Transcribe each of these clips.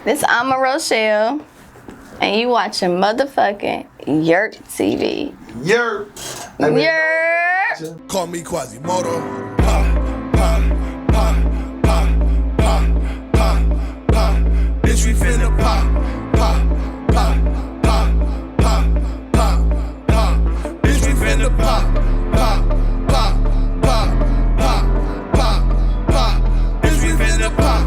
This I'm a Rochelle, and you watching motherfucking YurpTV. Yerp. Yerp. Call me Quasimodo. Bitch, we finna pop. Bitch, we finna pop. Bitch, we finna pop. Bitch, we finna burn.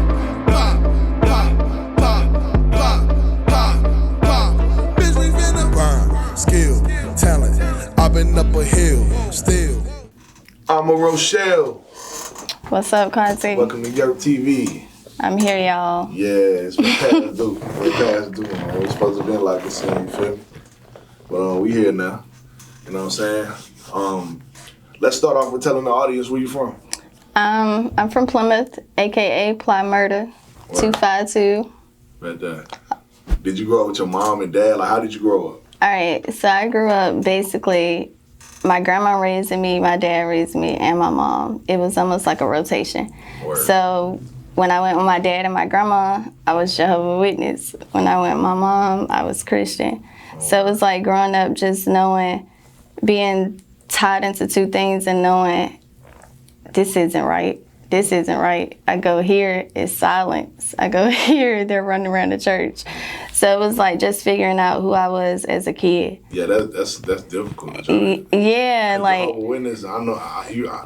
Skill, talent. I've been up a hill, still. I'm a Rochelle. What's up, Conti? Welcome to YurpTV. I'm here, y'all. Yeah, it's been past due. We're past due, man. We're supposed to be like this, you feel me? But we here now. You know what I'm saying? Let's start off with telling the audience where you from. I'm from Plymouth, aka Ply Murder, 252. Right there. Did you grow up with your mom and dad? Like, how did you grow up? All right, so I grew up basically, my grandma raising me, my dad raised me, and my mom. It was almost like a rotation. Word. So when I went with my dad and my grandma, I was Jehovah's Witness. When I went with my mom, I was Christian. So it was like growing up just knowing, being tied into two things and knowing this isn't right. This isn't right. I go here, it's silence. I go here, they're running around the church. So it was like just figuring out who I was as a kid. Yeah, that's difficult. Yeah, like Jehovah's Witness, I know.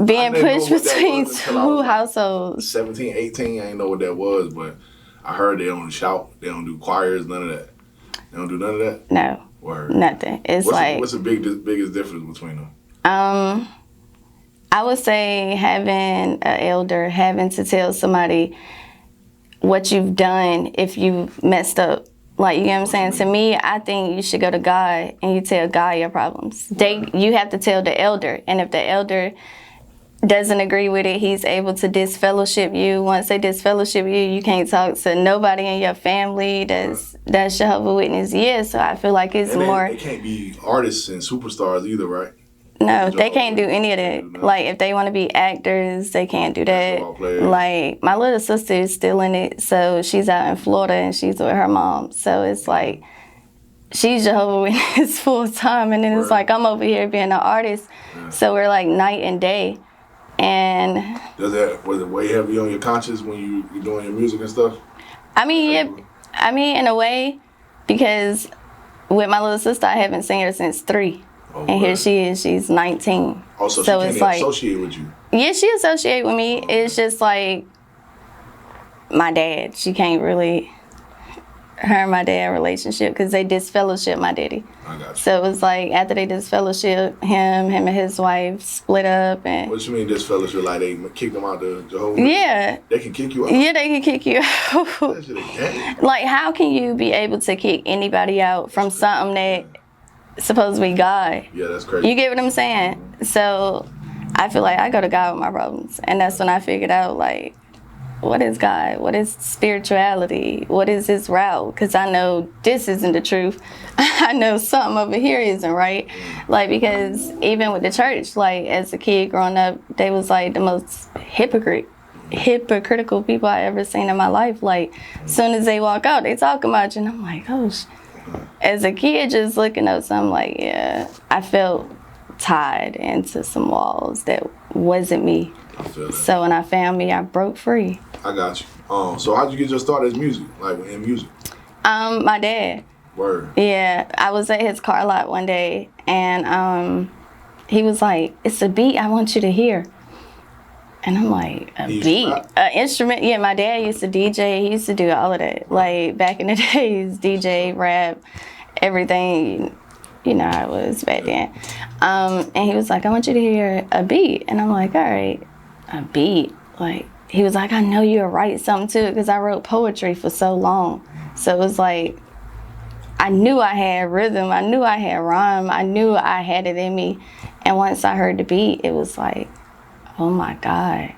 being I didn't pushed know what that between was until I was two like households. 17, 18, I didn't know what that was, but I heard they don't shout, they don't do choirs, none of that. They don't do none of that? No, Word. nothing. It's what's the biggest difference between them? I would say having an elder, having to tell somebody what you've done if you've messed up. Like, you know what I'm saying? To me, I think you should go to God and you tell God your problems. You have to tell the elder. And if the elder doesn't agree with it, he's able to disfellowship you. Once they disfellowship you, you can't talk to nobody in your family that's Jehovah's Witness. Yeah, so I feel like it's more... They can't be artists and superstars either, right? No, they can't do any of that. Like, if they want to be actors, they can't do that. Like, my little sister is still in it, so she's out in Florida and she's with her mom. So it's like, she's Jehovah's Witness full time, and then it's like, I'm over here being an artist. Yeah. So we're like night and day. And was it way heavy on your conscience when you're doing your music and stuff? I mean, yeah, in a way, because with my little sister, I haven't seen her since 3. Oh, and here she is, she's 19. Oh, so she can't like, associate with you? Yeah, she associate with me. It's just like my dad. She can't really, her and my dad relationship, because they disfellowship my daddy. I got you. So it was like after they disfellowship, him and his wife split up. And what you mean disfellowship? Like they kicked them out the Jehovah's? Yeah. They can kick you out? Yeah, they can kick you out. Like, how can you be able to kick anybody out from something that supposed to be God? Yeah, that's crazy. You get what I'm saying? So I feel like I go to God with my problems. And that's when I figured out, like, what is God? What is spirituality? What is this route? Because I know this isn't the truth. I know something over here isn't right. Like, because even with the church, like, as a kid growing up, they was like the most hypocritical people I ever seen in my life. Like, as soon as they walk out, they talk about you. And I'm like, oh, as a kid, just looking up something, like, yeah, I felt tied into some walls that wasn't me. I feel that. So when I found me, I broke free. I got you. So how'd you get your start as music, like in music? My dad. Word. Yeah, I was at his car lot one day, and he was like, "It's a beat I want you to hear." And I'm like, a beat? An instrument? Yeah, my dad used to DJ. He used to do all of that. Like, back in the days, DJ, rap, everything. You know how it was back then. And he was like, I want you to hear a beat. And I'm like, all right, a beat? Like, he was like, I know you'll write something to it, because I wrote poetry for so long. So it was like, I knew I had rhythm. I knew I had rhyme. I knew I had it in me. And once I heard the beat, it was like, oh my God.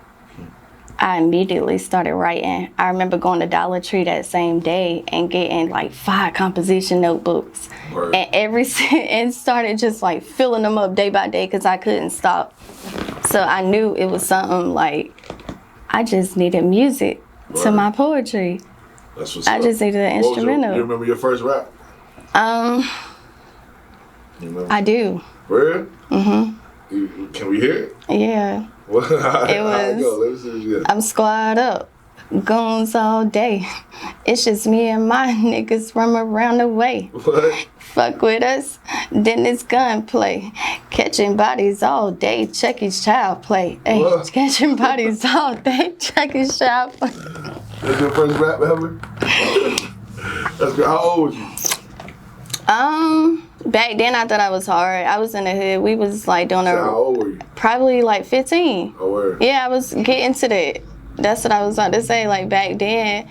I immediately started writing. I remember going to Dollar Tree that same day and getting like 5 composition notebooks. Word. And started just like filling them up day by day, because I couldn't stop. So I knew it was something like, I just needed music to my poetry. That's what's I up. just needed an What was instrumental. you remember your first rap? I just needed an instrumental. You remember your first rap? I do. For real? Mm-hmm. Can we hear it? Yeah. It was. Let me see what you got. I'm squad up, goons all day. It's just me and my niggas from around the way. What? Fuck with us, then it's gunplay. Catching bodies all day, check his child play. Hey, catching bodies all day, check his child play. That's your first rap ever? That's good. How old was you? Back then I thought I was hard. I was in the hood. We was like doing How old were you? probably like 15. Oh, word. Yeah, I was getting to that. That's what I was about to say. Like back then,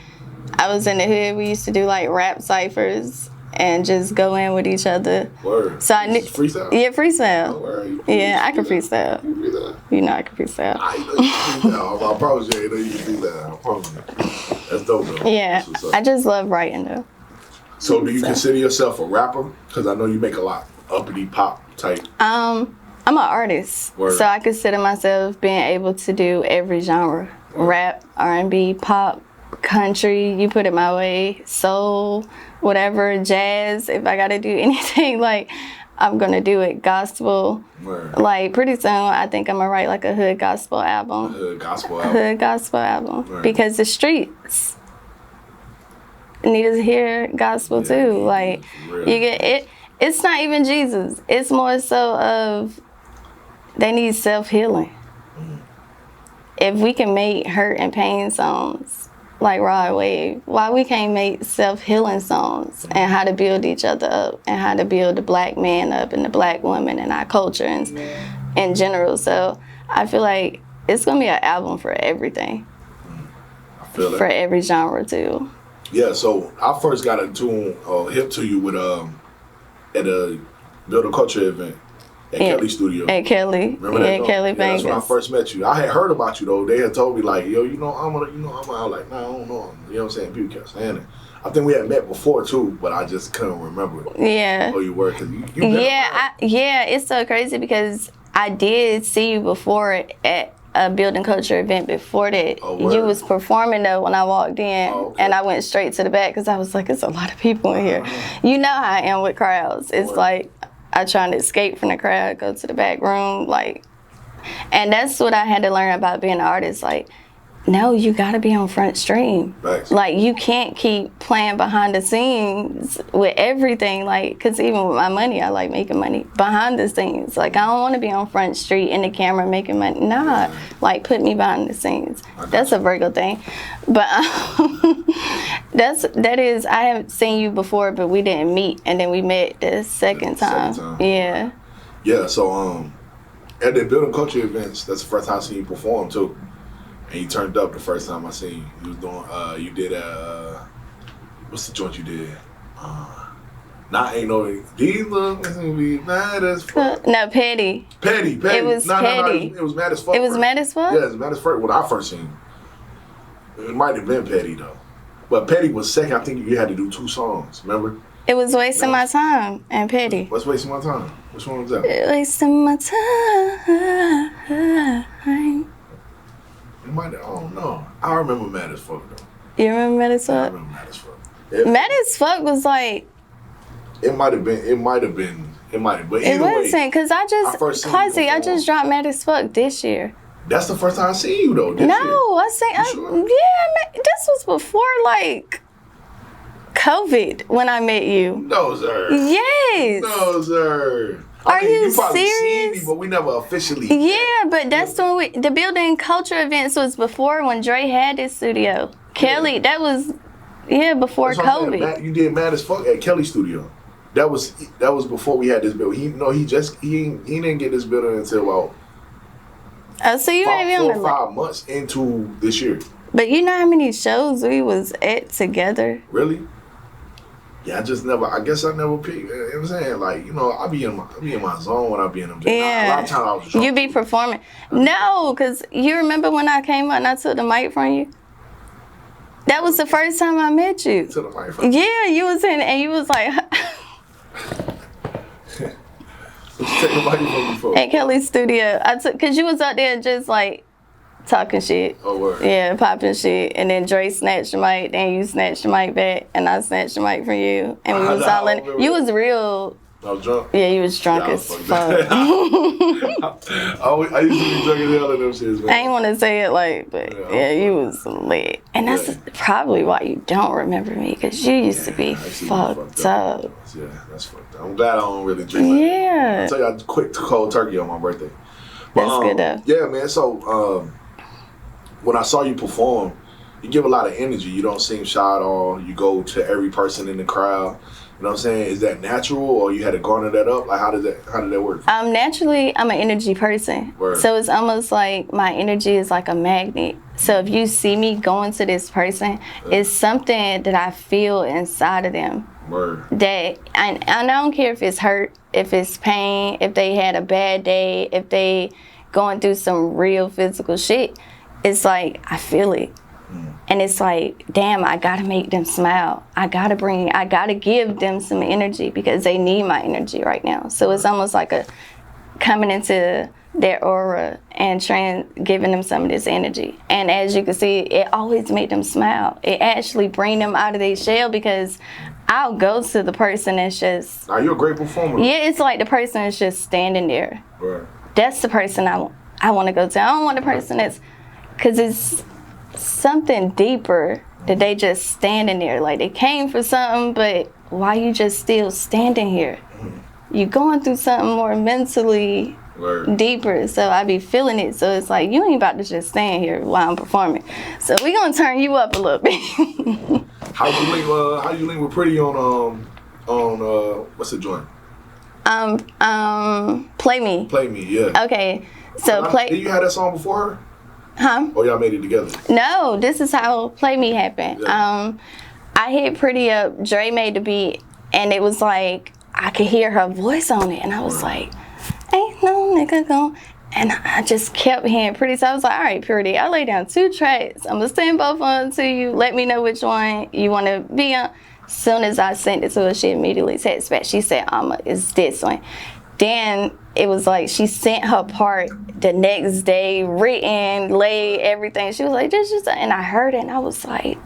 I was in the hood. We used to do like rap ciphers and just go in with each other. Word. So I knew freestyle? Yeah, freestyle. Oh, word. Yeah, I can freestyle. You freestyle? You know I can freestyle. I know you can freestyle. I promise you, I know you can freestyle. I promise you. That's dope though. Yeah, I just love writing though. So do you consider yourself a rapper? Because I know you make a lot uppity pop type. I'm an artist, Word. so I consider myself being able to do every genre: rap, R&B, pop, country. You put it my way, soul, whatever, jazz. If I gotta do anything, like I'm gonna do it. Gospel. Word. Like pretty soon, I think I'm gonna write like a hood gospel album. Hood gospel album. Hood gospel album, Word. because the streets need to hear gospel too. Like for real. you get it. It's not even Jesus. It's more so of they need self-healing. If we can make hurt and pain songs like Rod Wave, why we can't make self-healing songs and how to build each other up and how to build the black man up and the black woman and our culture and in general. So I feel like it's gonna be an album for everything. I feel it. For every genre too. Yeah, so I first got hip to you with at a Build a Culture event at Kelly Studio. At Kelly. Remember that? Kelly That's when I Bangers. first met you. I had heard about you though. They had told me like, yo, I'm like, nah, I don't know. You know what I'm saying? People kept saying it. I think we had met before too, but I just couldn't remember Yeah. who you were because you been around. It's so crazy because I did see you before at a Building Culture event before that. Oh, word. You was performing though when I walked in, Oh, okay. and I went straight to the back because I was like, it's a lot of people in here. You know how I am with crowds. It's Word. like I try to escape from the crowd, go to the back room, like, and that's what I had to learn about being an artist. Like, no, you gotta be on front stream. Thanks. Like, you can't keep playing behind the scenes with everything. Like, because even with my money, I like making money behind the scenes. Like, I don't want to be on front street in the camera making money. Nah, like, put me behind the scenes. That's a Virgo thing. But that is, I haven't seen you before, but we didn't meet. And then we met the second time. Yeah. Yeah, so at the Building Culture events, that's the first time I seen you perform too. And you turned up the first time I seen you. You was doing, you did what's the joint you did? Not Ain't No, these looks be mad as fuck. No, Petty. Petty. It was Petty. It was Mad as Fuck. It was Mad as Fuck? Yeah, it was Mad as Fuck when I first seen you. It might have been Petty though. But Petty was second. I think you had to do 2 songs, remember? It was Wasting My Time and Petty. What's Wasting My Time? Which one was that? Wasting my time. It might have, I don't know. I remember Mad as Fuck though. You remember Mad as I Fuck? remember Mad as Fuck. Mad as Fuck was like, It might have. But it either way, wasn't, because I first seen you Quasi, I perform. just dropped Mad as Fuck this year. That's the first time I seen you though. This year. I say, sure? yeah, this was before like COVID when I met you. No, sir. Yes. No, sir. Are you probably serious? seen me, but we never officially. Yeah, but that's when the Building Culture events was before when Dre had his studio. Kelly, that was before That's what I'm saying. COVID. You did Mad as Fuck at Kelly Studio. That was before we had this building. He didn't get this building until about Oh, so you ain't 4 on or the 5 months into this year. But you know how many shows we was at together? Really? Yeah, I guess I never picked. You know what I'm saying? Like, you know, I be in my zone when I be in them. Yeah. A lot of times I was drunk. You be performing. No, because you remember when I came up and I took the mic from you? That was the first time I met you. To the microphone. Yeah, you was in and you was like Take the microphone before. at Kelly's studio. Because you was out there just like talking shit. Oh, word. Yeah, popping shit. And then Dre snatched the mic, then you snatched the mic back, and I snatched the mic from you. And we was all in. You was real. I was drunk. Yeah, you was drunk as fuck. I used to be drunk as hell in them shits, man. I ain't want to say it like, but yeah, you was lit. And that's probably why you don't remember me, because you used to be fucked up. Yeah, that's fucked up. I'm glad I don't really drink like that. I'll tell you, I quit cold turkey on my birthday. But, that's good though. Yeah, man. So when I saw you perform, you give a lot of energy. You don't seem shy at all. You go to every person in the crowd. You know what I'm saying? Is that natural, or you had to garner that up? Like, how did that work? Naturally, I'm an energy person. Word. So it's almost like my energy is like a magnet. So if you see me going to this person, it's something that I feel inside of them. Word. That and I don't care if it's hurt, if it's pain, if they had a bad day, if they going through some real physical shit. It's like I feel it. And it's like, damn, I gotta make them smile. I gotta give them some energy because they need my energy right now. So it's almost like a coming into their aura and giving them some of this energy. And as you can see, it always made them smile. It actually bring them out of their shell, because I'll go to the person that's just... Now, you're a great performer. Yeah, it's like the person that's just standing there. Right. That's the person I want to go to. I don't want the person that's... Because it's something deeper that they just standing there. Like, they came for something, but why you just still standing here? You going through something more mentally deeper. So I be feeling it. So it's like, you ain't about to just stand here while I'm performing. So we gonna turn you up a little bit. How you link with Pretty on what's the joint? Play Me. Play Me, yeah. Okay. So Did you have that song before her? Huh? Or y'all made it together? No, this is how Play Me happened. Yeah. I hit Pretty up, Dre made the beat, and it was like, I could hear her voice on it, and I was like, ain't no nigga gon', and I just kept hearing Pretty, so I was like, all right, Pretty, I lay down 2 tracks, I'm gonna send both of them to you, let me know which one you wanna be on. As soon as I sent it to her, she immediately texted back, she said, it's this one. Then it was like she sent her part the next day, written, laid, everything. She was like, and I heard it, and I was like,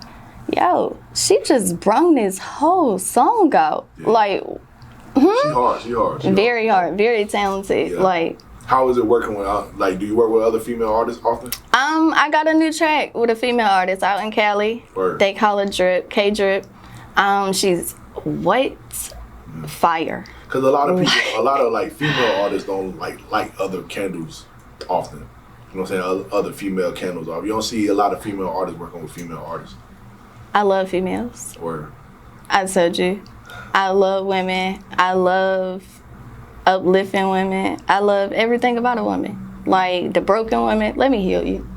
yo, she just brung this whole song out. Yeah. Like, She hard. Very hard, very talented. Yeah. Like, how is it working with, do you work with other female artists often? I got a new track with a female artist out in Cali. Word. They call her Drip, K-Drip. She's fire. Because a lot of female artists don't like other candles often. You know what I'm saying? Other female candles off. You don't see a lot of female artists working with female artists. I love females. Word. I told you. I love women. I love uplifting women. I love everything about a woman. Like the broken women, let me heal you.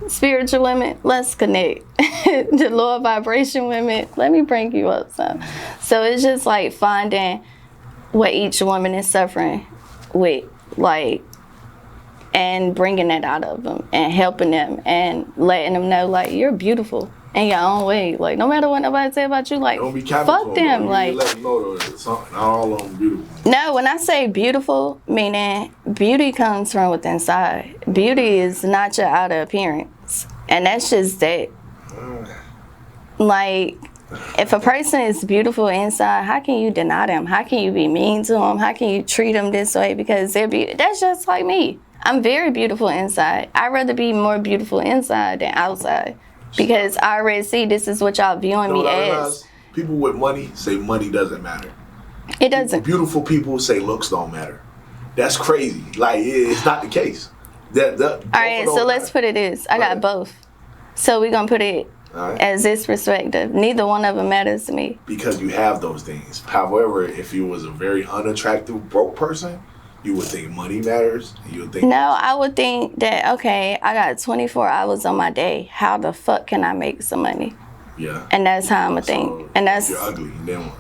Spiritual women, let's connect. The lower vibration women, let me bring you up some. So it's just like finding what each woman is suffering with, like, and bringing that out of them and helping them and letting them know, like, you're beautiful in your own way. Like, no matter what nobody say about you, like, don't be fuck them. Like, let them know not all of them beautiful. No, when I say beautiful, meaning beauty comes from within inside. Beauty is not your outer appearance, and that's just that. Like, if a person is beautiful inside, how can you deny them? How can you be mean to them? How can you treat them this way because they're beautiful? That's just like me. I'm very beautiful inside. I'd rather be more beautiful inside than outside because I already see this is what y'all viewing me as. People with money say money doesn't matter. It doesn't. Beautiful people say looks don't matter. That's crazy. Like, it's not the case. All right, so let's put it this. I got both. So we're going to put it as this perspective. Neither one of them matters to me. Because you have those things. However, if you was a very unattractive, broke person, you would think money matters. You would think no, I would think that, okay, I got 24 hours on my day. How the fuck can I make some money? Yeah. And that's how I'm going to think. And that's... You're ugly. Then what?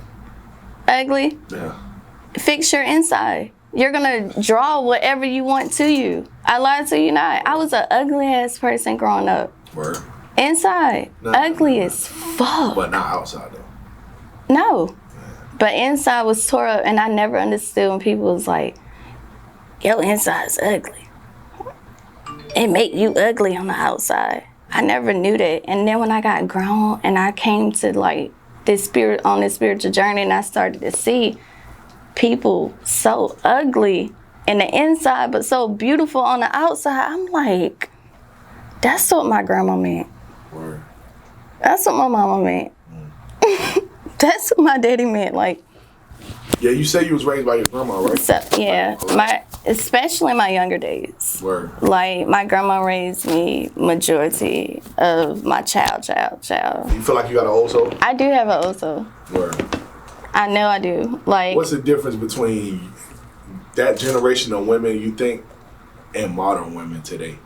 Ugly? Yeah. Fix your inside. You're going to draw whatever you want to you. I lied to you not. I was an ugly-ass person growing up. Word. Inside. Ugly as fuck. But not outside, though. No. Yeah. But inside was tore up, and I never understood when people was like, yo, inside's ugly. it make you ugly on the outside. I never knew that. And then when I got grown and I came to like this spiritual journey, and I started to see people so ugly in the inside but so beautiful on the outside, I'm like, that's what my grandma meant. Word. That's what my mama meant. That's what my daddy meant. Like, yeah, you say you was raised by your grandma, right? So, yeah, especially in my younger days. Word. Like, my grandma raised me majority of my child. You feel like you got an old soul? I do have an old soul. Word. I know I do. Like, what's the difference between that generation of women, you think, and modern women today?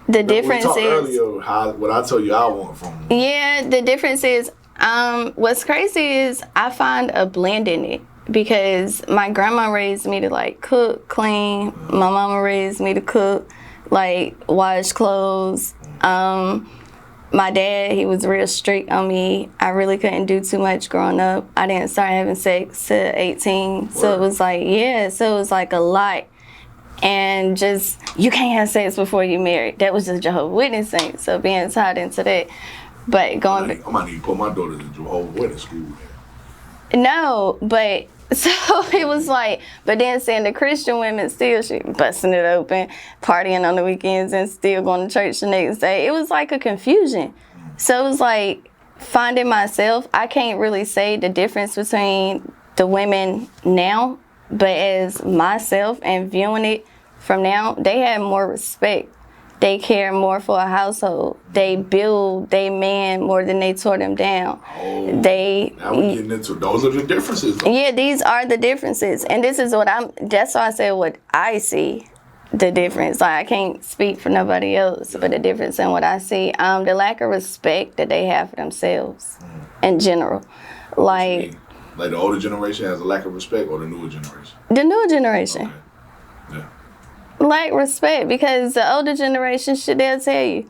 The difference we talked is earlier what I told you I want from them. Yeah, the difference is what's crazy is I find a blend in it, because my grandma raised me to like cook, clean. My mama raised me to cook, like wash clothes. My dad, he was real strict on me. I really couldn't do too much growing up. I didn't start having sex till 18. So it was like, so it was like a lot. And just, you can't have sex before you're married. That was just Jehovah's Witnessing. So being tied into that. But going back. I might need to put my daughter in Jehovah's Witness school. No, but so it was like, but then seeing the Christian women still busting it open, partying on the weekends and still going to church the next day. It was like a confusion. So it was like finding myself. I can't really say the difference between the women now, but as myself and viewing it from now, they have more respect. They care more for a household. They build their man more than they tore them down. Oh, now we're getting into those are the differences. Yeah, these are the differences. And this is that's why I said what I see, the difference. Like, I can't speak for nobody else, but the difference in what I see. The lack of respect that they have for themselves in general. Like the older generation has a lack of respect, or the newer generation? The newer generation. Okay. Yeah. Like respect, because the older generation, they'll tell you,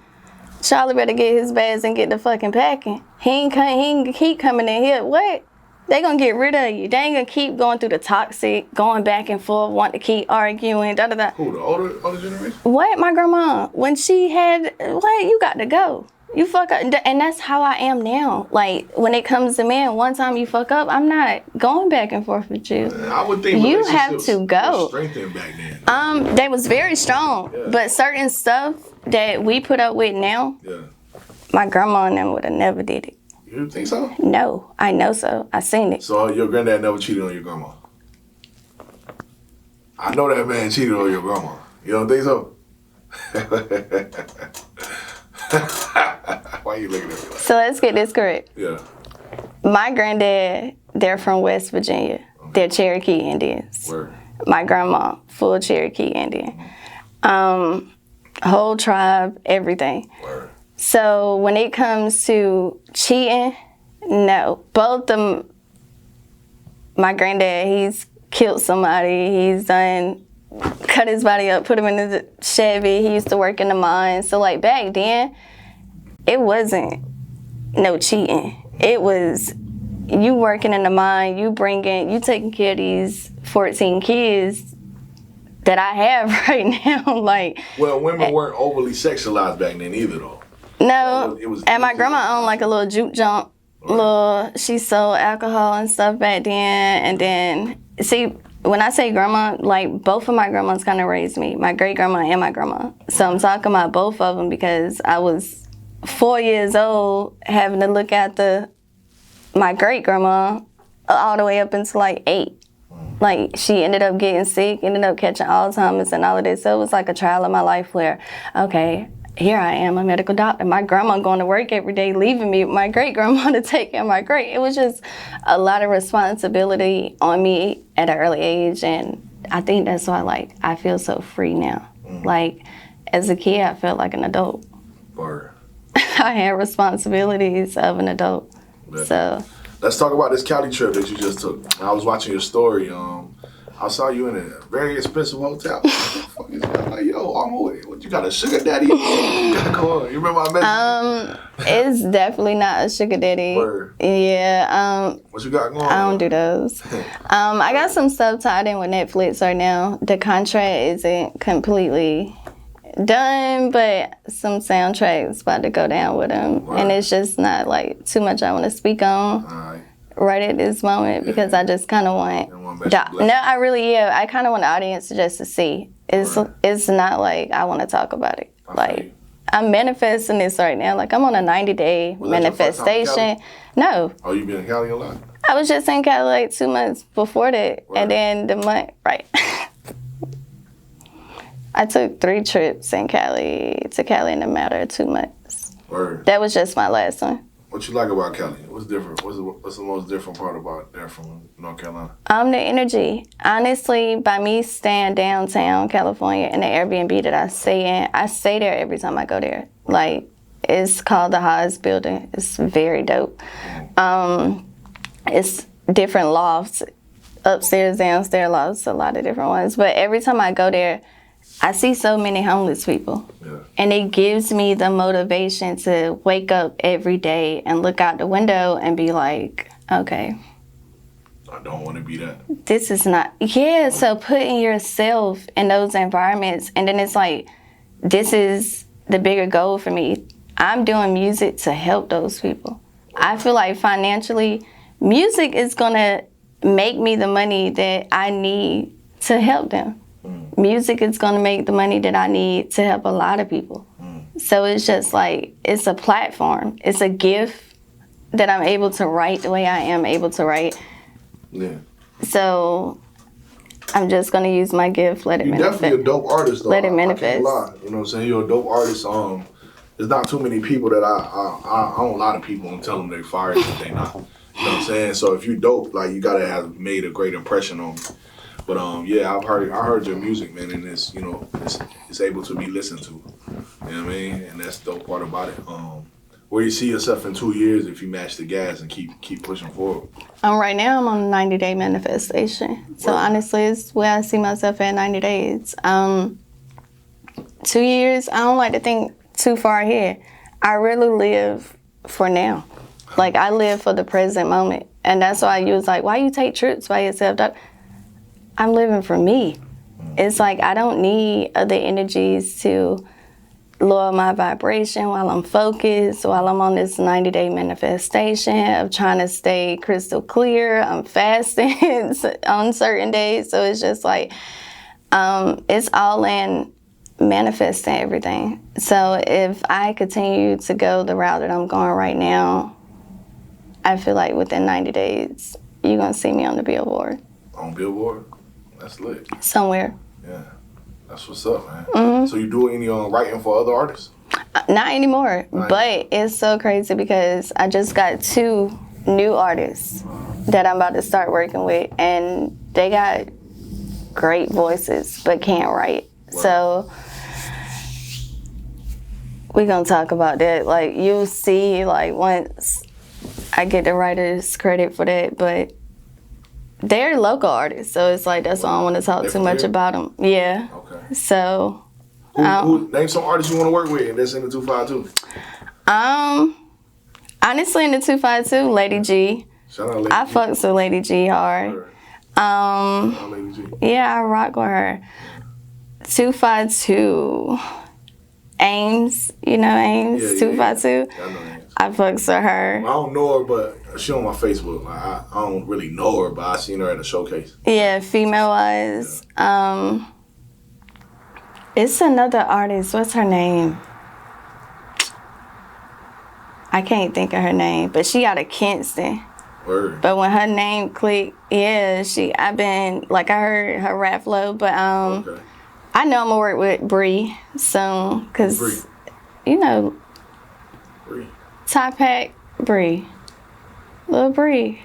Charlie better get his bags and get the fucking packing. He ain't keep coming in here. What? They gonna get rid of you. They ain't gonna keep going through the toxic, going back and forth, want to keep arguing, da da da. Who, the older generation? What? My grandma, when she had, you got to go. You fuck up, and that's how I am now. Like, when it comes to men, one time you fuck up, I'm not going back and forth with you. I would think you have to go. Strengthened back then. They was very strong, but certain stuff that we put up with now, my grandma and them would have never did it. You think so? No, I know so. I seen it. So your granddad never cheated on your grandma? I know that man cheated on your grandma. You don't think so? Why are you looking at me like that? So let's get this correct. Yeah. My granddad, they're from West Virginia. Okay. They're Cherokee Indians. Word. My grandma, full Cherokee Indian. Whole tribe, everything. Word. So when it comes to cheating, no. Both them, my granddad, he's killed somebody. He's done cut his body up, put him in the Chevy. He used to work in the mines. So like back then, it wasn't no cheating. It was you working in the mine, you taking care of these 14 kids that I have right now. Like, well, women weren't overly sexualized back then either, though. No, and my grandma owned like a little juke junk. She sold alcohol and stuff back then. And then, see, when I say grandma, like both of my grandmas kind of raised me, my great grandma and my grandma. So I'm talking about both of them because I was 4 years old having to look after my great grandma all the way up until like 8. Like, she ended up getting sick, ended up catching Alzheimer's and all of this. So it was like a trial of my life where, okay, here I am, a medical doctor. My grandma going to work every day, leaving me with my great-grandma to take care of my great. It was just a lot of responsibility on me at an early age, and I think that's why, I feel so free now. Like, as a kid, I felt like an adult. Word. I had responsibilities of an adult. Yeah. So let's talk about this Cali trip that you just took. I was watching your story. I saw you in a very expensive hotel. What the fuck is that? like, yo, what you got a sugar daddy? What you got going? You remember I met you? It's definitely not a sugar daddy. Word. Yeah. What you got going? I don't do those. I got some stuff tied in with Netflix right now. The contract isn't completely done, but some soundtracks about to go down with them. Word. And it's just not like too much I want to speak on right at this moment because I just kind of want. No, I really I kind of want the audience just to see. It's not like I want to talk about it. Like I'm manifesting this right now. Like I'm on a 90-day manifestation. No. Oh, you been in Cali a lot? I was just in Cali like 2 months before that, and then the month I took 3 trips to Cali in a matter of 2 months. Word. That was just my last one. What you like about Cali? What's different? What's the most different part about there from North Carolina? The energy. Honestly, by me staying downtown California in the Airbnb that I stay there every time I go there. Like, it's called the Haas Building. It's very dope. It's different lofts, upstairs, downstairs lofts, a lot of different ones. But every time I go there, I see so many homeless people. Yeah. And it gives me the motivation to wake up every day and look out the window and be like, okay. I don't want to be that. This is not, so putting yourself in those environments, and then it's like, this is the bigger goal for me. I'm doing music to help those people. I feel like financially, music is going to make me the money that I need to help them. Music is going to make the money that I need to help a lot of people. So it's just like, it's a platform. It's a gift that I'm able to write the way I am able to write. Yeah. So I'm just going to use my gift, let it manifest. You're definitely a dope artist, though. Let it manifest. I can't lie. You know what I'm saying? You're a dope artist. There's not too many people that I own a lot of people and tell them they're fired if they not. You know what I'm saying? So if you dope, like, you got to have made a great impression on me. But I heard your music, man, and it's able to be listened to. You know what I mean? And that's the dope part about it. Where you see yourself in 2 years if you match the gas and keep pushing forward? Right now I'm on a 90-day manifestation. So honestly, it's where I see myself at 90 days. 2 years, I don't like to think too far ahead. I really live for now. Like, I live for the present moment. And that's why you was like, why you take trips by yourself? I'm living for me. It's like I don't need other energies to lower my vibration while I'm focused, while I'm on this 90-day manifestation of trying to stay crystal clear. I'm fasting on certain days. So it's just like, it's all in manifesting everything. So if I continue to go the route that I'm going right now, I feel like within 90 days, you're going to see me on the billboard. On Billboard? That's lit. Somewhere. Yeah. That's what's up, man. Mm-hmm. So you do any writing for other artists? Not anymore. But it's so crazy because I just got 2 new artists that I'm about to start working with. And they got great voices but can't write. Wow. So we're going to talk about that. Like, you'll see, like, once I get the writer's credit for that. But they're local artists, so it's like that's why I don't want to talk too much about them. Yeah. Okay. So, name some artists you want to work with, and that's in the 252. Honestly, in the 252, Lady G. Shout out Lady G. I fucks with Lady G hard. Shout out Lady G. Yeah, I rock with her. 252. Ames, you know Ames? Yeah, 252. Yeah, I know Ames. I fucks with her. I don't know her, but she on my Facebook. Like, I don't really know her, but I seen her at a showcase. Yeah, female-wise. Yeah. It's another artist. What's her name? I can't think of her name, but she out of Kinston. Word. But when her name clicked, I heard her rap flow, but okay. I know I'm gonna work with Bree soon, cause you know, Bree. Top Hat Bree, Lil Bree.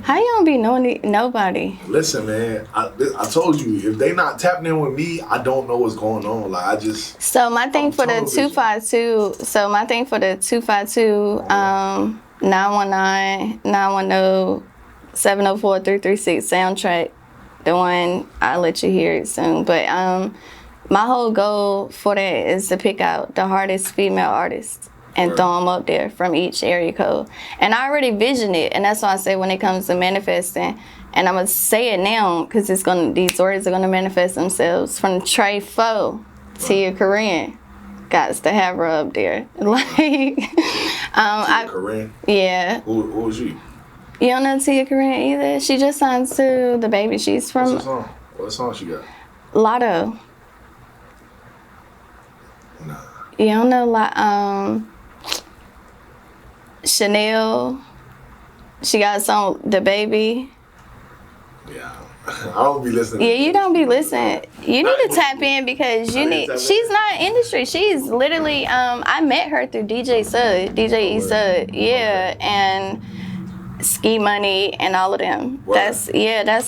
How you gonna be knowing nobody? Listen, man, I told you, if they not tapping in with me, I don't know what's going on. Like, I just. So my thing for the 252. So my thing for the 252. 919 910 704 336 soundtrack. the one, I'll let you hear it soon. But my whole goal for that is to pick out the hardest female artists and throw them up there from each area code. And I already visioned it, and that's why I say when it comes to manifesting, and I'm gonna say it now because these words are gonna manifest themselves. From Trey Foe, Tia Korean, got to have her up there. Like, Tia Korean? Yeah. Who was she? You don't know Tia Korean either? She just signed to the Baby. She's from. What's the song? What song she got? Lotto. Nah. You don't know Chanel. She got a song, The Baby. Yeah, I don't be listening. Yeah, you don't be listening. You need to tap in because she's not industry. She's literally, I met her through DJ E Sud. Yeah, and Ski Money and all of them. That's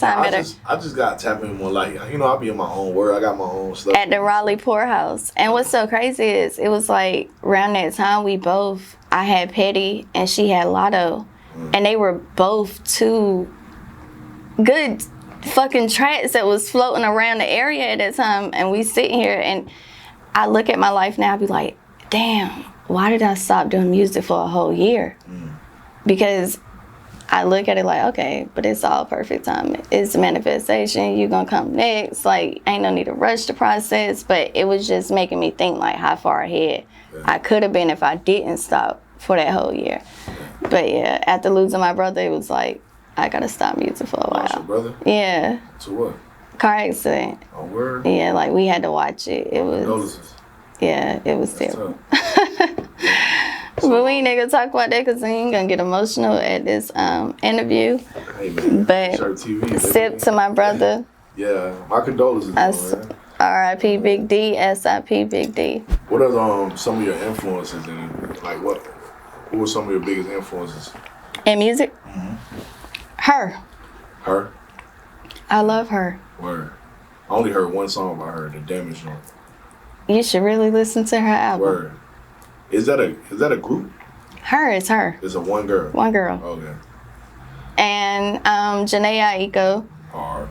how I met her. I just got to tap in more, like, I'll be in my own world. I got my own stuff. At the Raleigh Poorhouse. And what's so crazy is it was like around that time I had Petty and she had Lotto. And they were both two good fucking tracks that was floating around the area at that time. And we sitting here and I look at my life now, I be like, damn, why did I stop doing music for a whole year? Because I look at it like, okay, but it's all perfect time. It's a manifestation. You're going to come next. Like, ain't no need to rush the process. But it was just making me think, like, how far ahead I could have been if I didn't stop for that whole year. But, yeah, after losing my brother, it was like, I got to stop music for a while. Lost your brother? Yeah. To what? Car accident. Oh, word? Yeah, like, we had to watch it. It was... Condolences. Yeah, it was terrible. But we ain't gonna talk about that because we ain't gonna get emotional at this interview. Hey, man. But YurpTV, sip to my brother. Yeah, my condolences, man. R.I.P. Big D, S.I.P. Big D. What are some of your influences like who were some of your biggest influences? In music? Her. Her? I love her. Word. I only heard one song by her, the Damage Joint. You should really listen to her album. Word. Is that a group? Her is her. It's a one girl. One girl. Okay. And Janae Aiko. Hard.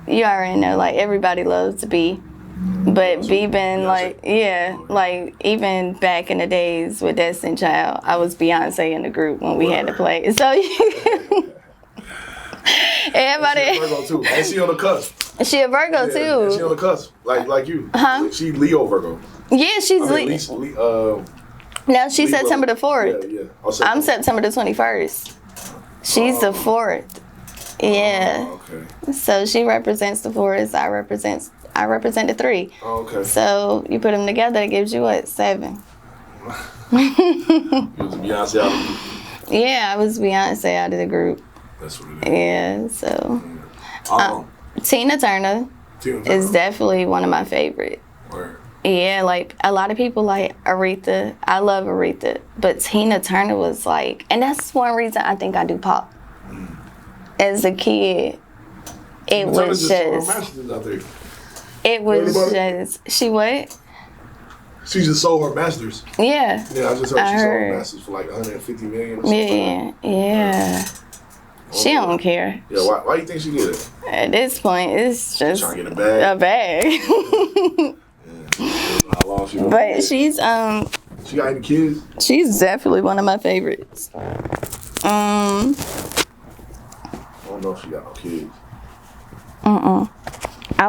You already know, like, everybody loves B. But B been like, like, even back in the days with Destiny Child, I was Beyonce in the group when we had to play. So everybody. She a Virgo too. And she on the cusp. She a Virgo too. And she on the cusp, like you. Huh? She Leo Virgo. Yeah, she's Leo. No, she's Leo. September the 4th. Yeah. Oh, I'm September the 21st. She's the 4th. Yeah. Oh, okay. So she represents the 4th. I represent the 3. Oh, okay. So you put them together, it gives you what, 7. You was Beyonce out of the group. Yeah, I was Beyonce out of the group. That's what it is. Yeah. So Tina Turner is definitely one of my favorites. Word. Yeah, like a lot of people like Aretha. I love Aretha, but Tina Turner was like, and that's one reason I think I do pop. As a kid, it was just. It was just. She what? She just sold her masters. Yeah. Yeah, I just heard she sold her masters for like 150 million. Or something. Yeah. She don't care. Yeah, why you think she did it? At this point, it's just trying to get a bag. How long she but she's She got any kids? She's definitely one of my favorites. I don't know if she got no kids. I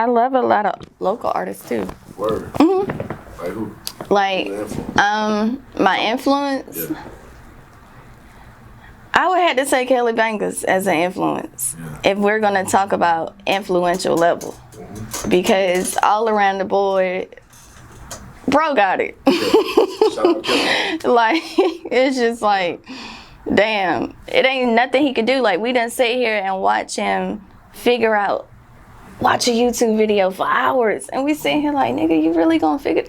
love a lot of local artists too. Word. Like who? Like my influence. Yeah. I would have to say Kelly Bangers as an influence if we're gonna talk about influential level, because all around the board, bro got it. Shout out Kelly. Like it's just like, damn, it ain't nothing he could do. Like we done sit here and watch him watch a YouTube video for hours, and we sit here like, nigga, you really gonna figure?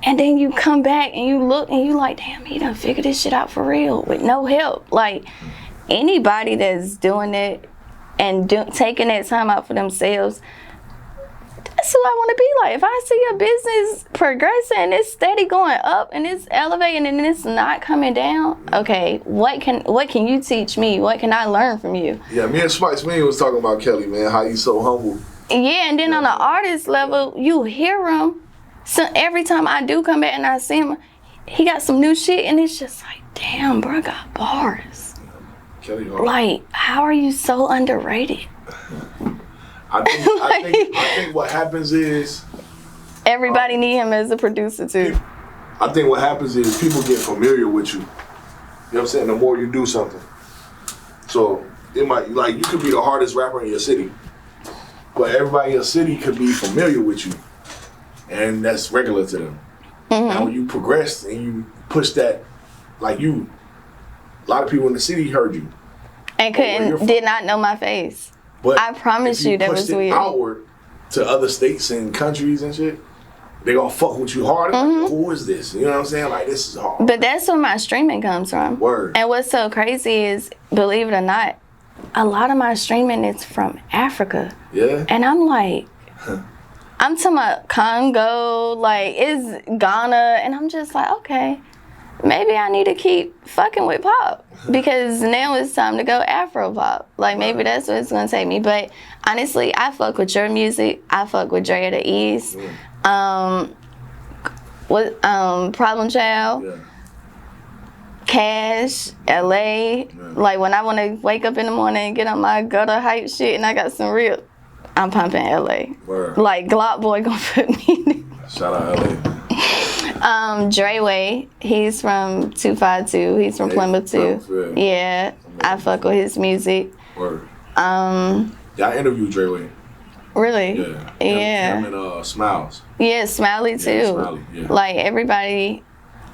And then you come back and you look and you like, damn, he done figured this shit out for real with no help. Like anybody that's doing it and taking that time out for themselves, that's who I want to be like. If I see a business progressing and it's steady going up and it's elevating and it's not coming down, okay, what can you teach me? What can I learn from you? Yeah, me and Spice Me was talking about Kelly, man, how he's so humble. Yeah, and then on the artist level, you hear him. So every time I do come back and I see him, he got some new shit, and it's just like, damn, bro, got bars. Kelly hard. Like, how are you so underrated? I think what happens is Everybody need him as a producer too. I think what happens is people get familiar with you. You know what I'm saying? The more you do something. So it might, like, you could be the hardest rapper in your city, but everybody in your city could be familiar with you, and that's regular to them. And when you progress and you push that, like, a lot of people in the city heard you And did not know my face. but I promise you that was it weird. outward to other states and countries and shit, they gonna fuck with you hard. Like, who is this? You know what I'm saying? Like, this is hard. But that's where my streaming comes from. Word. And what's so crazy is, believe it or not, a lot of my streaming is from Africa. Yeah. And I'm like, I'm talking about Congo, like, it's Ghana, and I'm just like, okay, maybe I need to keep fucking with pop, because now it's time to go Afro pop. Like, maybe that's what it's gonna take me. But honestly, I fuck with your music. I fuck with Dre of the East. Problem Child. Yeah. Cash, LA. Like, when I want to wake up in the morning and get on my gutter hype shit and I got some real, I'm pumping LA. Word. Like, Glock Boy gonna put me in. Shout out LA. Dreyway, he's from 252. He's from Plymouth too. Yeah, I fuck with his music. Word. Yeah, I interviewed Dreyway. Really? Yeah. Him and Smiles. Yeah, Smiley too. Yeah, Smiley, yeah. Like, everybody,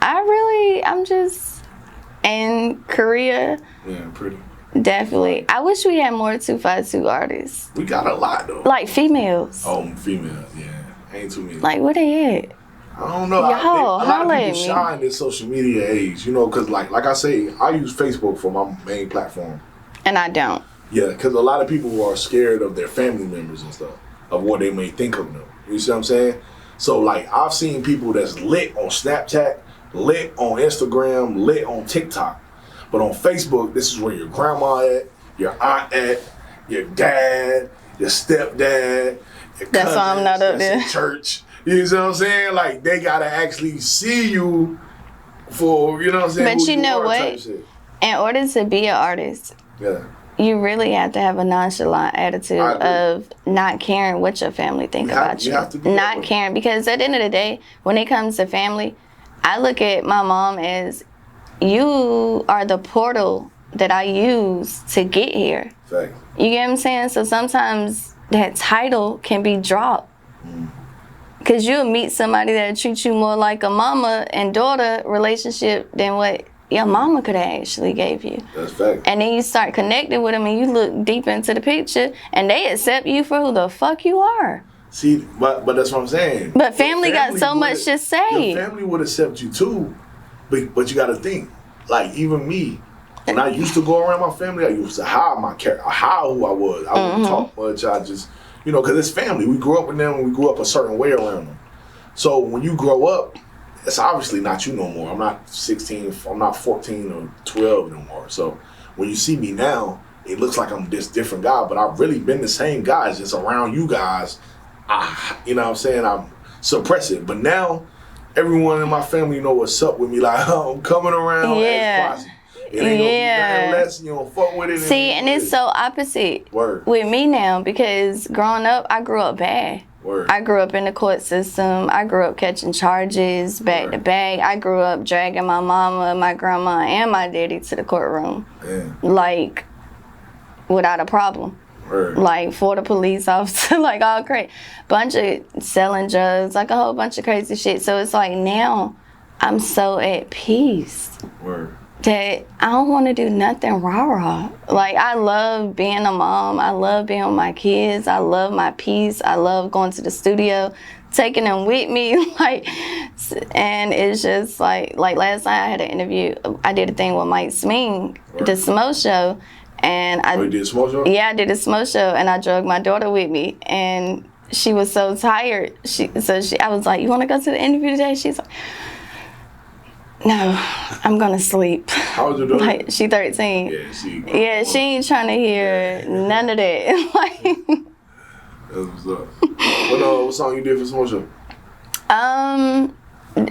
I'm just, in Korea, Yeah, pretty. definitely. I wish we had more 252 artists. We got a lot though. Like, females. Oh, female. Yeah, ain't too many. Like, where they at? I don't know. Yo, A lot holla of at people me. shine this social media age, you know, because like I say, I use Facebook for my main platform. And I don't. Yeah, because a lot of people are scared of their family members and stuff, of what they may think of them. You see what I'm saying? So, like, I've seen people that's lit on Snapchat, lit on Instagram, lit on TikTok. But on Facebook, this is where your grandma at, your aunt at, your dad, your stepdad, your That's why I'm not up that's there. in church. You know what I'm saying? Like, they gotta actually see you for, you know what I'm saying? But who you know are what? type shit. In order to be an artist, Yeah. you really have to have a nonchalant attitude I agree. of not caring what your family think about you. You have to be that Not way. caring, because at the end of the day, when it comes to family, I look at my mom as, you are the portal that I use to get here. Fact. You get what I'm saying? So sometimes that title can be dropped. Because you'll meet somebody that treats you more like a mama and daughter relationship than what your mama could have actually gave you. That's fact. And then you start connecting with them and you look deep into the picture and they accept you for who the fuck you are. See, but that's what I'm saying. But family got so would- much to say. Your family would accept you too, but you got to think. Like, even me, when I used to go around my family, I used to hide my character, hide who I was. I wouldn't talk much. I just, you know, because it's family. We grew up with them. We grew up a certain way around them. So when you grow up, it's obviously not you no more. I'm not 16. I'm not 14 or 12 no more. So when you see me now, it looks like I'm this different guy, but I've really been the same guy. It's just around you guys. You know what I'm saying? I'm suppressive. But now, everyone in my family know what's up with me. Like, I'm coming around Yeah. as posse. It ain't gonna be nothing less. You don't fuck with it. See, and it's so opposite Word. with me now, because growing up, I grew up bad. Word. I grew up in the court system. I grew up catching charges back to back. I grew up dragging my mama, my grandma, and my daddy to the courtroom. Yeah. Like, without a problem. Word. Like, for the police officer, like, all crazy. Bunch of selling drugs, like a whole bunch of crazy shit. So it's like, now I'm so at peace Word. that I don't want to do nothing rah-rah. Like, I love being a mom. I love being with my kids. I love my peace. I love going to the studio, taking them with me. Like, and it's just like last night I had an interview. I did a thing with Mike Sming, the Smoke Show. And Oh, you did Smoke Show? yeah, I did a Smoke Show, and I drug my daughter with me. And she was so tired. I was like, you want to go to the interview today? She's like, no, I'm gonna sleep. How old your daughter? Like, she 13. Yeah, she ain't trying to hear none of that. Like, that's what's up. What song you did for Smoke Show?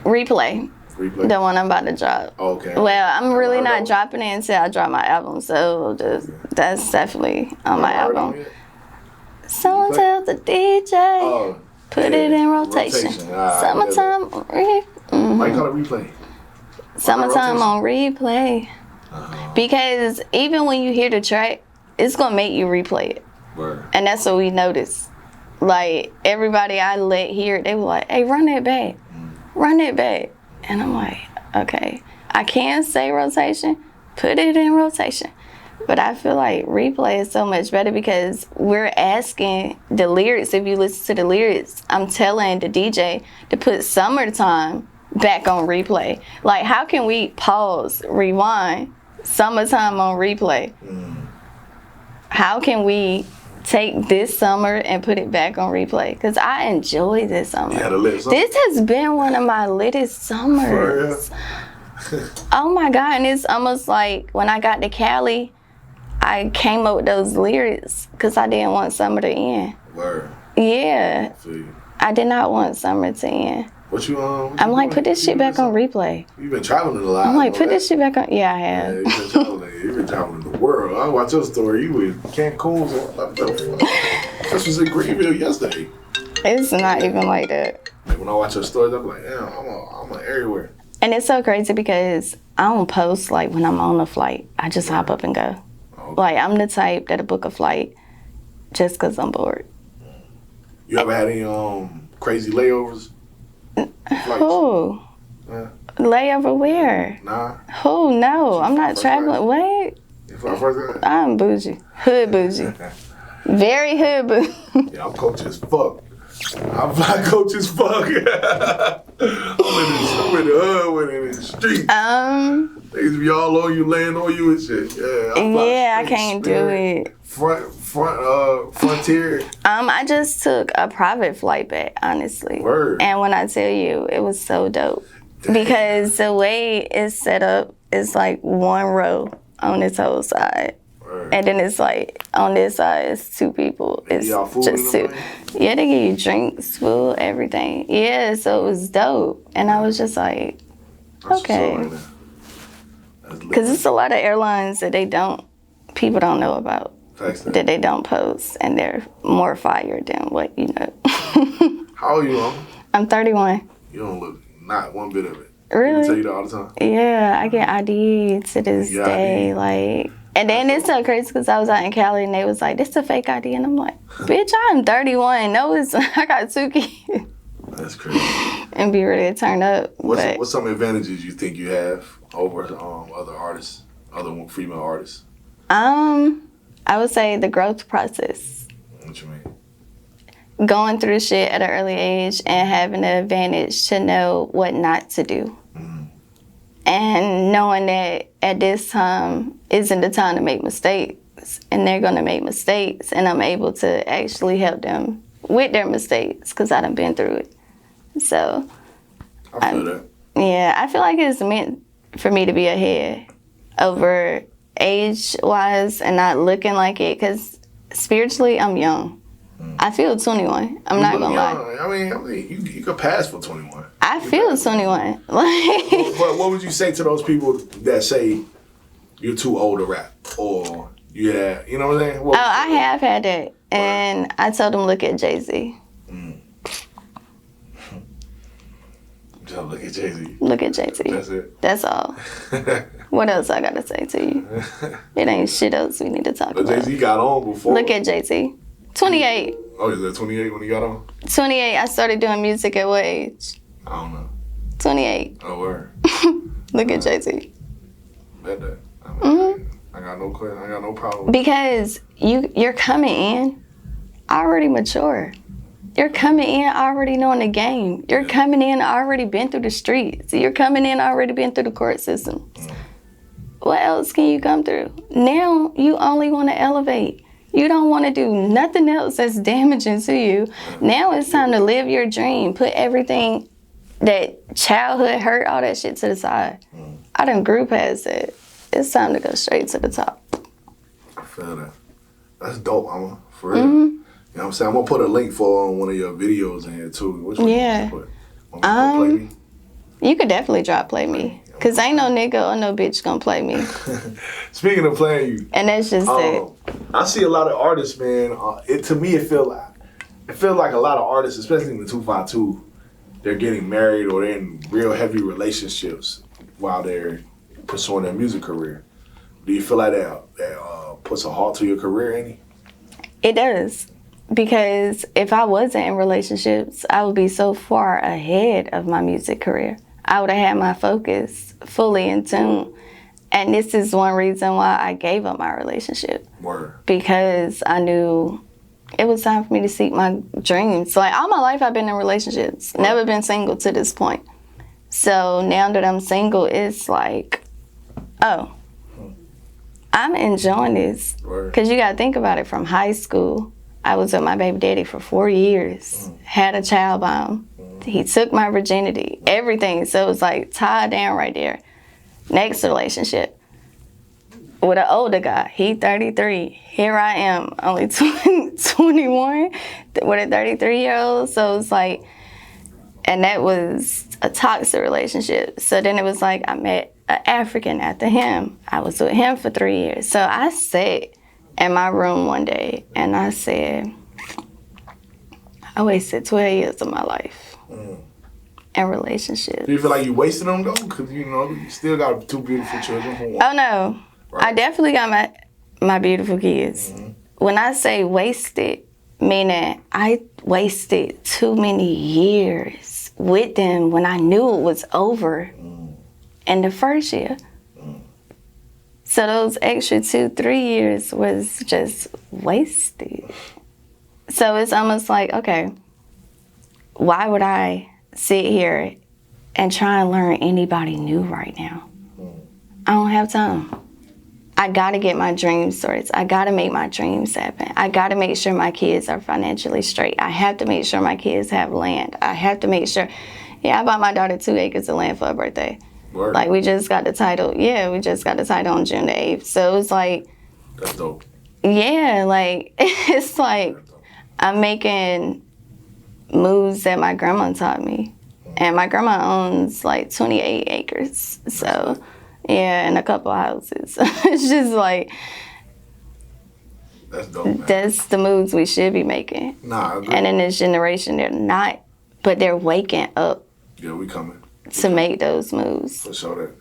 Replay. Replay? The one I'm about to drop. Okay. Well, I'm really not dropping it until I drop my album, so that's definitely on my album. Someone tell the DJ, put it in rotation. Summertime. Why you call it replay? Summertime on replay. Because even when you hear the track, it's gonna make you replay it. Word. And that's what we noticed. Like, everybody I let hear it, they were like, hey, run that back. Run it back. And I'm like, okay, I can say rotation, put it in rotation. But I feel like replay is so much better because we're asking the lyrics. If you listen to the lyrics, I'm telling the DJ to put Summertime back on replay. Like, how can we pause, rewind, Summertime on replay? How can we take this summer and put it back on replay? Because I enjoy this summer. This has been one of my littest summers. Oh my God, and it's almost like when I got to Cali, I came up with those lyrics because I didn't want summer to end. Word. Yeah. I did not want summer to end. I'm like, put this shit back on replay. You've been traveling a lot. I'm like, put this shit back on. Yeah, I have. Yeah, you've been traveling the world. I watched your story. You was Cancun. This was in Greenville yesterday. It's not even like that. Like, when I watch your stories, I'm like, damn, I'm everywhere. And it's so crazy because I don't post like when I'm on a flight. I just hop up and go. Okay. Like, I'm the type that'll book a flight just because I'm bored. You ever had any crazy layovers? Who? Yeah. Layover where? Nah. Who? No, I'm not traveling. What? I'm bougie. Hood bougie. Very hood bougie. Yeah, I'm coach as fuck. I'm fly coach as fuck. I'm in the hood with it in the street. Niggas be all on you, laying on you and shit. Yeah, I can't do it. Frontier. I just took a private flight back, honestly. Word. And when I tell you, it was so dope. Because the way it's set up, it's like one row on this whole side. Word. And then it's like, on this side, it's two people. It's just two. Yeah, they give you drinks, food, everything. Yeah, so it was dope. And I was just like, okay. Because it's a lot of airlines that people don't know about. That they don't post, and they're more fire than what you know. How old are you, Mom? I'm 31. You don't look not one bit of it. Really? People tell you that all the time. Yeah, I get ID to this day. Like, and then it's so crazy because I was out in Cali and they was like, "This is a fake ID," and I'm like, "Bitch, I'm 31. No, I got 2 kids." That's crazy. And be ready to turn up. What's some advantages you think you have over other artists, other female artists? I would say the growth process. What you mean? Going through shit at an early age and having the advantage to know what not to do. Mm-hmm. And knowing that at this time isn't the time to make mistakes. And they're going to make mistakes. And I'm able to actually help them with their mistakes because I done been through it. So. I feel that. Yeah, I feel like it's meant for me to be ahead over age-wise and not looking like it, because spiritually, I'm young. I feel 21. I'm not gonna lie. I mean, you could pass for 21. I feel 21. But what would you say to those people that say you're too old to rap, or you know what I'm saying? I have had that, and I told them look at Jay-Z. Just look at Jay-Z. Look at Jay-Z. That's it. That's all. What else I gotta say to you? It ain't shit else we need to talk about. Jay-Z got on before. Look at Jay-Z. 28. Oh, is that 28 when he got on? 28. I started doing music at what age? I don't know. 28. Oh, word. Look at Jay-Z. Bet that. I got no question. I got no problem. Because you're coming in already mature. You're coming in already knowing the game. You're coming in already been through the streets. You're coming in already been through the court systems. What else can you come through? Now you only want to elevate. You don't want to do nothing else that's damaging to you. Now it's time to live your dream. Put everything, that childhood hurt, all that shit to the side. I done grew past it. It's time to go straight to the top. I feel that. That's dope, Amma. For real. You know what I'm saying? I'm going to put a link for one of your videos in here, too. Which one Yeah. you put? Play Me? You could definitely drop Play Me. Because ain't no nigga or no bitch gonna play me. Speaking of playing you. And that's just it. I see a lot of artists, man. To me, it feel like a lot of artists, especially in the 252, they're getting married or they're in real heavy relationships while they're pursuing their music career. Do you feel like that puts a halt to your career, any? It does. Because if I wasn't in relationships, I would be so far ahead of my music career. I would have had my focus fully in tune. And this is one reason why I gave up my relationship. Word. Because I knew it was time for me to seek my dreams. Like, all my life I've been in relationships. Never been single to this point. So now that I'm single, it's like, oh, I'm enjoying this. Because you got to think about it. From high school, I was with my baby daddy for 4 years. Had a child by him. He took my virginity, everything. So it was like tied down right there. Next relationship with an older guy. He 33. Here I am, only 21 with a 33-year-old. So it's like, and that was a toxic relationship. So then it was like I met an African after him. I was with him for 3 years. So I sat in my room one day and I said, I wasted 12 years of my life. And relationships. Do you feel like you wasted them though? Because you still got 2 beautiful children. Oh no, right. I definitely got my beautiful kids. When I say wasted, meaning I wasted too many years with them when I knew it was over in the first year. So those extra 2-3 years was just wasted. So it's almost like, okay, why would I sit here and try and learn anybody new right now? I don't have time. I gotta get my dreams sorted. I gotta make my dreams happen. I gotta make sure my kids are financially straight. I have to make sure my kids have land. I have to make sure, I bought my daughter 2 acres of land for her birthday. Word. Like, we just got the title. Yeah, we just got the title on June the 8th. So it's like, that's dope. Yeah, like, it's like I'm making moves that my grandma taught me. And my grandma owns like 28 acres. So, yeah, and a couple of houses. It's just like, that's dope, man. That's the moves we should be making. Nah, I agree. And in this generation, they're not, but they're waking up. Yeah, we coming. Make those moves. For sure.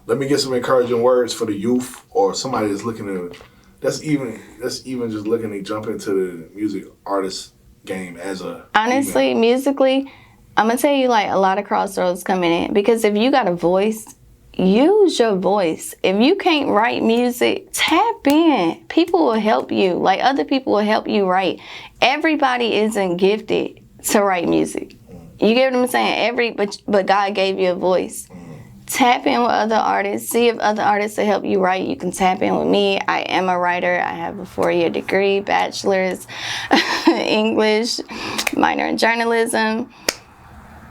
Let me get some encouraging words for the youth or somebody that's looking to, that's even just looking to jump into the music artist game as a honestly female. Musically, I'm gonna tell you, like, a lot of crossroads coming in, because if you got a voice, use your voice. If you can't write music, tap in. People will help you. Like, other people will help you write. Everybody isn't gifted to write music. You get what I'm saying? But God gave you a voice. Tap in with other artists. See if other artists will help you write. You can tap in with me. I am a writer. I have a 4-year degree, bachelor's, English, minor in journalism.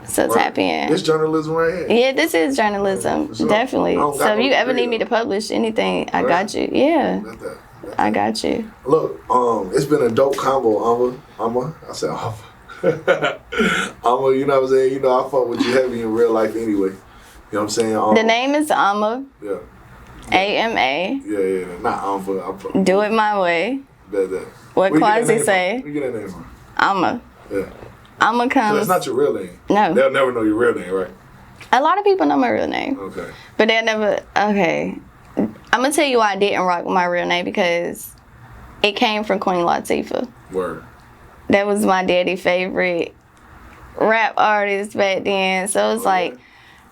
So tap in. This journalism right here. Yeah, this is journalism. Sure. Definitely. So if you ever need me to publish anything, I got you. Yeah. I got you. Look, it's been a dope combo, Amma. I said Amma. Amma, you know what I'm saying? You know I fuck with you heavy in real life anyway. You know what I'm saying? The name is Amma. Yeah. AMA. Yeah. Not Amma. Do it my way. What Quasi say? Where you get that name from? Amma. Yeah. Amma comes. So that's not your real name? No. They'll never know your real name, right? A lot of people know my real name. Okay. But they'll never, okay. I'm going to tell you why I didn't rock with my real name, because it came from Queen Latifah. Word. That was my daddy's favorite rap artist back then. So it's like,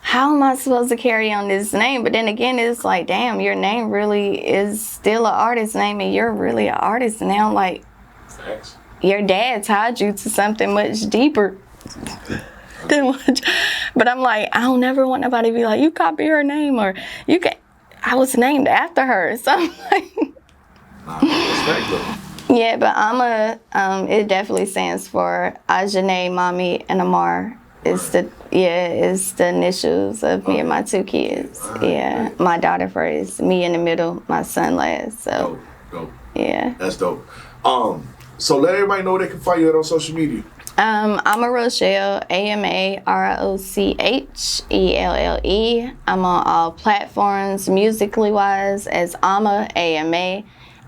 how am I supposed to carry on this name? But then again, it's like, damn, your name really is still an artist name, and you're really an artist now. Like, thanks. Your dad tied you to something much deeper than what. But I'm like, I don't ever want nobody to be like, you copy her name, or I was named after her. So I'm like, respect though. Yeah, but it definitely stands for Ajane, Mommy, and Amar. It's the initials of me and my 2 kids. Yeah, my daughter first, me in the middle, my son last. So dope. Yeah, That's dope. So let everybody know where they can find you on social media. I'm a Rochelle, AMAROCHELLE. I'm on all platforms, musically wise, as Ama, AMA.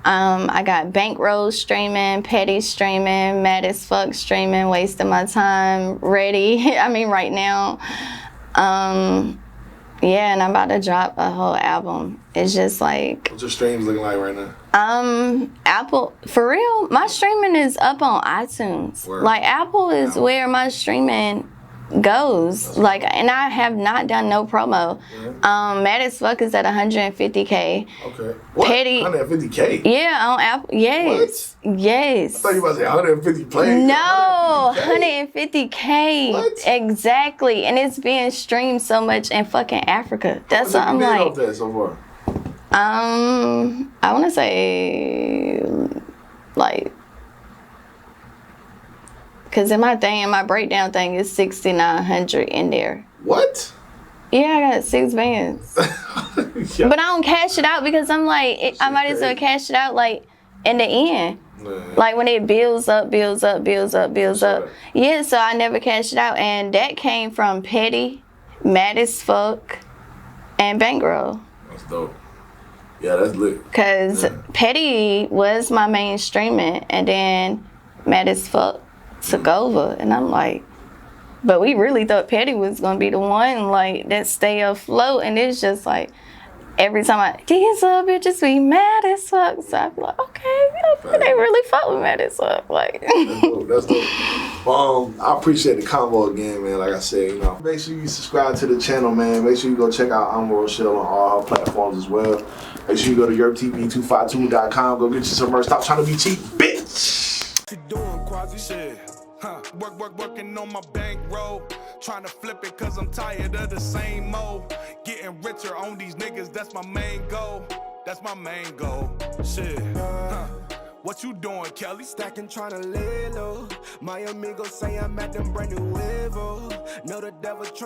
I got Bankroll streaming, Petty streaming, Mad as Fuck streaming, Wasting My Time, Ready. I mean, right now. Yeah, and I'm about to drop a whole album. It's just like... What's your streams looking like right now? Apple, for real, my streaming is up on iTunes. Word. Like, Apple is where my streaming goes. Like, and I have not done no promo. Mad as Fuck is at 150K. Okay. What? Petty. 150K? Yeah, on Apple. Yes. What? Yes. I thought you about to say 150 plays. No, 150K. 150K. What? Exactly. And it's being streamed so much in fucking Africa. That's what I'm like. Off that so far? I want to say, like, because in my breakdown thing is 6,900 in there. What? Yeah, I got 6 bands. Yeah. But I don't cash it out because I'm like, I might as well cash it out, like, in the end. Like, when it builds up. Yeah, so I never cashed it out. And that came from Petty, Mad as Fuck, and Bankroll. That's dope. Yeah, that's lit. Because Petty was my main streaming, and then Mad as Fuck took over. And I'm like, but we really thought Petty was going to be the one, like, that stay afloat. And it's just like, every time these little bitches be mad as fuck. So I'm like, okay, they really fuck with Mad as Fuck. Like, that's dope. I appreciate the convo again, man. Like I said, make sure you subscribe to the channel, man. Make sure you go check out Rochelle on all her platforms as well. Make sure you go to YurpTV252.com. Go get you some merch. Stop trying to be cheap, bitch. What you doing, Quasi? Shit. Working on my bankroll. Trying to flip it cause I'm tired of the same mode. Getting richer on these niggas, that's my main goal. That's my main goal. Shit. What you doing, Kelly? Stacking, trying to lay low. My amigos say I'm at them brand new level. Know the devil